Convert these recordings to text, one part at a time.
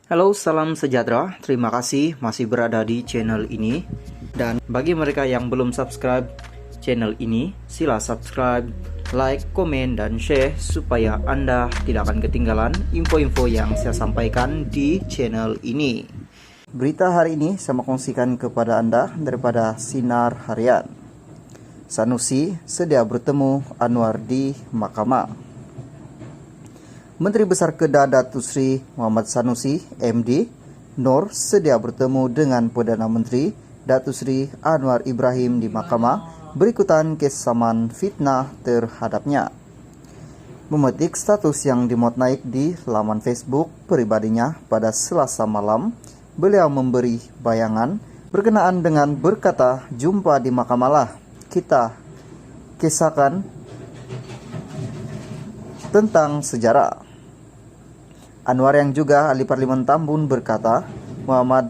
Halo, salam sejahtera. Terima kasih masih berada di channel ini. Dan bagi mereka yang belum subscribe channel ini, sila subscribe, like, komen, dan share supaya Anda tidak akan ketinggalan info-info yang saya sampaikan di channel ini. Berita hari ini saya mau kongsikan kepada Anda daripada Sinar Harian. Sanusi sedia bertemu Anwar di Mahkamah. Menteri Besar Kedah Datuk Seri Muhammad Sanusi, MD, NOR sedia bertemu dengan Perdana Menteri Datuk Seri Anwar Ibrahim di Mahkamah berikutan kes saman fitnah terhadapnya. Memetik status yang dimuat naik di laman Facebook pribadinya pada Selasa malam, beliau memberi bayangan berkenaan dengan berkata jumpa di mahkamah lah kita kisahkan tentang sejarah. Anwar yang juga ahli Parlimen Tambun berkata, Muhammad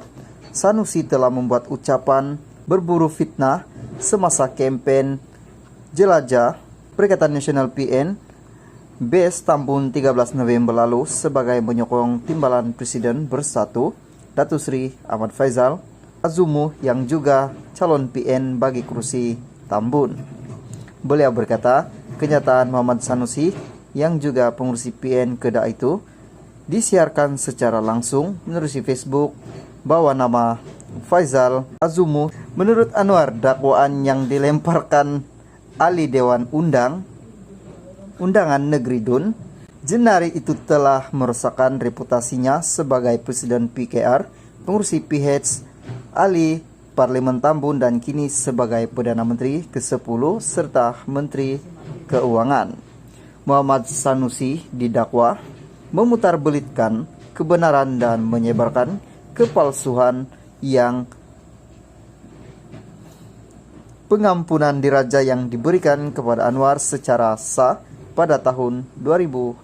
Sanusi telah membuat ucapan berburu fitnah semasa kempen jelajah Perikatan Nasional PN BES Tambun 13 November lalu sebagai menyokong timbalan Presiden Bersatu Datuk Seri Ahmad Faizal Azumu yang juga calon PN bagi kursi Tambun. Beliau berkata, kenyataan Muhammad Sanusi yang juga pengurusi PN Kedah itu disiarkan secara langsung menerusi Facebook bawa nama Faizal Azumu. Menurut Anwar, dakwaan yang dilemparkan ahli Dewan Undangan Negeri DUN Jenari itu telah merusakkan reputasinya sebagai Presiden PKR, pengurusi PH, ahli Parlimen Tambun dan kini sebagai Perdana Menteri ke-10 serta Menteri Keuangan. Muhammad Sanusi didakwa memutarbelitkan kebenaran dan menyebarkan kepalsuan yang pengampunan diraja yang diberikan kepada Anwar secara sah pada tahun 2018.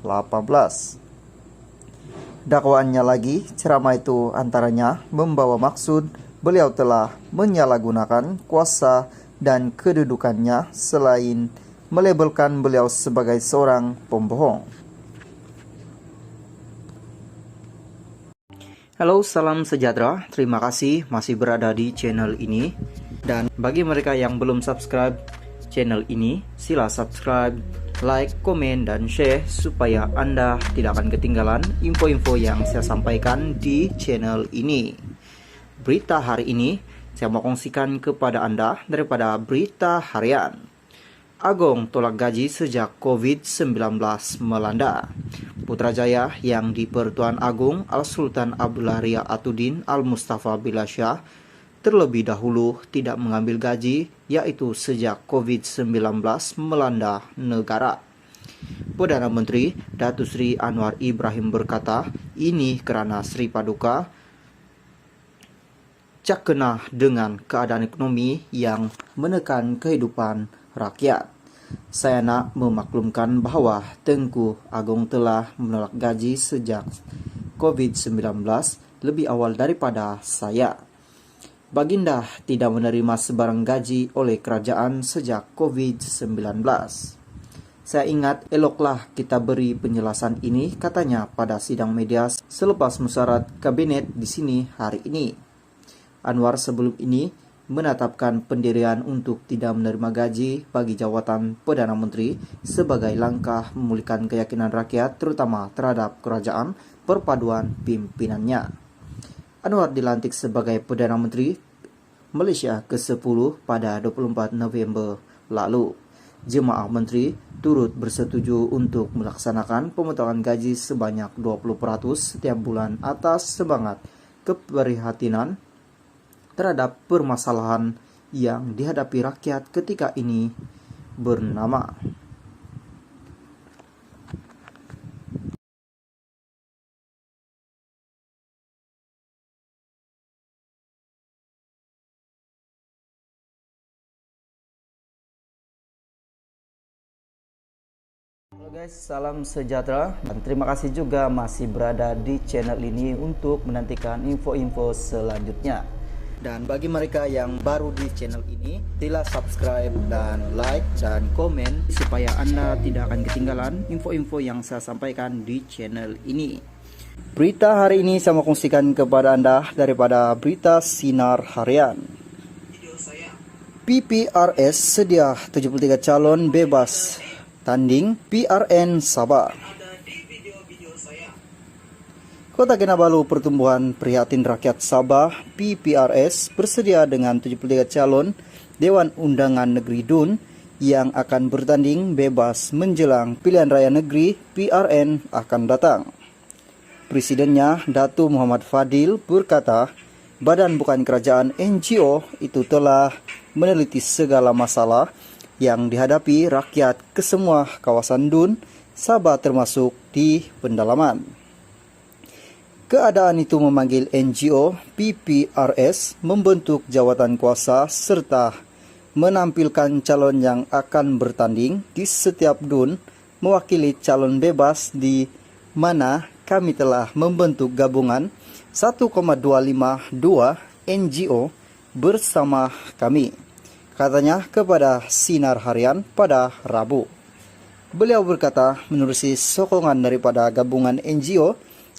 Dakwaannya lagi, ceramah itu antaranya membawa maksud beliau telah menyalahgunakan kuasa dan kedudukannya selain melabelkan beliau sebagai seorang pembohong. Halo, salam sejahtera. Terima kasih masih berada di channel ini. Dan bagi mereka yang belum subscribe channel ini, sila subscribe, like, komen, dan share supaya Anda tidak akan ketinggalan info-info yang saya sampaikan di channel ini. Berita hari ini saya mau kongsikan kepada Anda daripada Berita Harian. Agong tolak gaji sejak COVID-19 melanda. Putrajaya yang di Pertuan Agung Al-Sultan Abdullah Ria Atuddin Al-Mustafa Billah Shah terlebih dahulu tidak mengambil gaji, yaitu sejak COVID-19 melanda negara. Perdana Menteri Datuk Seri Anwar Ibrahim berkata, ini kerana Sri Paduka cakena dengan keadaan ekonomi yang menekan kehidupan rakyat. Saya nak memaklumkan bahawa Tengku Agong telah menolak gaji sejak COVID-19 lebih awal daripada saya. Baginda tidak menerima sebarang gaji oleh kerajaan sejak COVID-19. Saya ingat eloklah kita beri penjelasan ini, katanya pada sidang media selepas musyawarah kabinet di sini hari ini. Anwar sebelum ini menetapkan pendirian untuk tidak menerima gaji bagi jawatan Perdana Menteri sebagai langkah memulihkan keyakinan rakyat terutama terhadap kerajaan perpaduan pimpinannya. Anwar dilantik sebagai Perdana Menteri Malaysia ke-10 pada 24 November lalu. Jemaah Menteri turut bersetuju untuk melaksanakan pemotongan gaji sebanyak 20% setiap bulan atas semangat keprihatinan terhadap permasalahan yang dihadapi rakyat ketika ini bernama. Halo guys, salam sejahtera dan terima kasih juga masih berada di channel ini untuk menantikan info-info selanjutnya. Dan bagi mereka yang baru di channel ini, sila subscribe dan like dan komen supaya Anda tidak akan ketinggalan info-info yang saya sampaikan di channel ini. Berita hari ini saya mau kongsikan kepada Anda daripada berita Sinar Harian. PPRS sedia 73 calon bebas tanding PRN Sabah. Kota Kinabalu Pertumbuhan Prihatin Rakyat Sabah PPRS bersedia dengan 73 calon Dewan Undangan Negeri DUN yang akan bertanding bebas menjelang pilihan raya negeri PRN akan datang. Presidennya, Datu Muhammad Fadil, berkata, badan bukan kerajaan NGO itu telah meneliti segala masalah yang dihadapi rakyat ke semua kawasan DUN, Sabah termasuk di pendalaman. Keadaan itu memanggil NGO PPRS membentuk jawatan kuasa serta menampilkan calon yang akan bertanding di setiap DUN mewakili calon bebas di mana kami telah membentuk gabungan 1,252 NGO bersama kami, katanya kepada Sinar Harian pada Rabu. Beliau berkata, menerusi sokongan daripada gabungan NGO,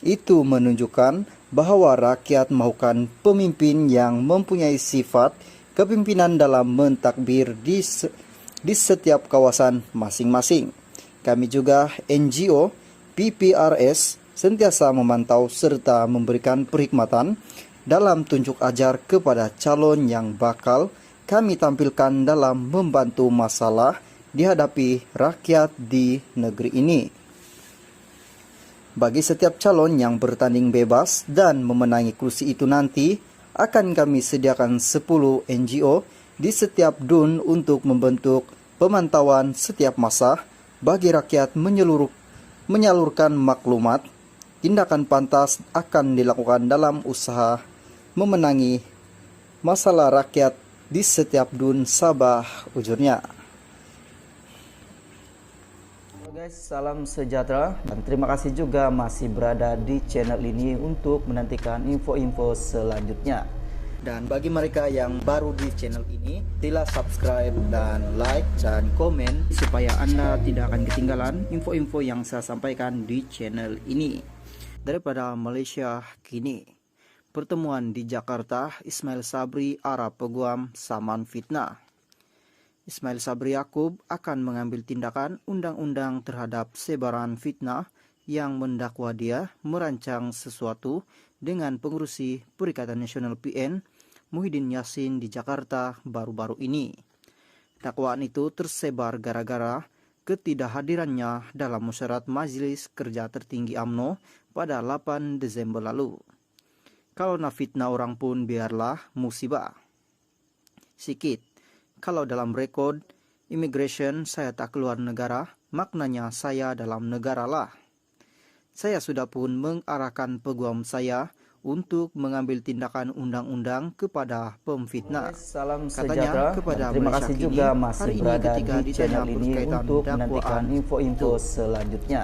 itu menunjukkan bahwa rakyat mahukan pemimpin yang mempunyai sifat kepimpinan dalam mentadbir di setiap kawasan masing-masing. Kami juga NGO PPRS sentiasa memantau serta memberikan perkhidmatan dalam tunjuk ajar kepada calon yang bakal kami tampilkan dalam membantu masalah dihadapi rakyat di negeri ini. Bagi setiap calon yang bertanding bebas dan memenangi kursi itu nanti, akan kami sediakan 10 NGO di setiap DUN untuk membentuk pemantauan setiap masa bagi rakyat menyalurkan maklumat. Tindakan pantas akan dilakukan dalam usaha memenangi masalah rakyat di setiap DUN Sabah, ujurnya. Halo guys, salam sejahtera dan terima kasih juga masih berada di channel ini untuk menantikan info-info selanjutnya. Dan bagi mereka yang baru di channel ini, sila subscribe dan like dan komen supaya Anda tidak akan ketinggalan info-info yang saya sampaikan di channel ini. Daripada Malaysia kini, pertemuan di Jakarta, Ismail Sabri arah peguam saman fitnah. Ismail Sabri Yaakob akan mengambil tindakan undang-undang terhadap sebaran fitnah yang mendakwa dia merancang sesuatu dengan pengurusi Perikatan Nasional PN Muhyiddin Yassin di Jakarta baru-baru ini. Dakwaan itu tersebar gara-gara ketidakhadirannya dalam musyawarah Majelis Kerja Tertinggi UMNO pada 8 Desember lalu. Kalau nak fitnah orang pun biarlah musibah. Sikit, kalau dalam rekod immigration saya tak keluar negara, maknanya saya dalam negara lah. Saya sudah pun mengarahkan peguam saya untuk mengambil tindakan undang-undang kepada pemfitnah. Salam sejahtera. Terima kasih juga masih berada di channel ini untuk menantikan info-info selanjutnya.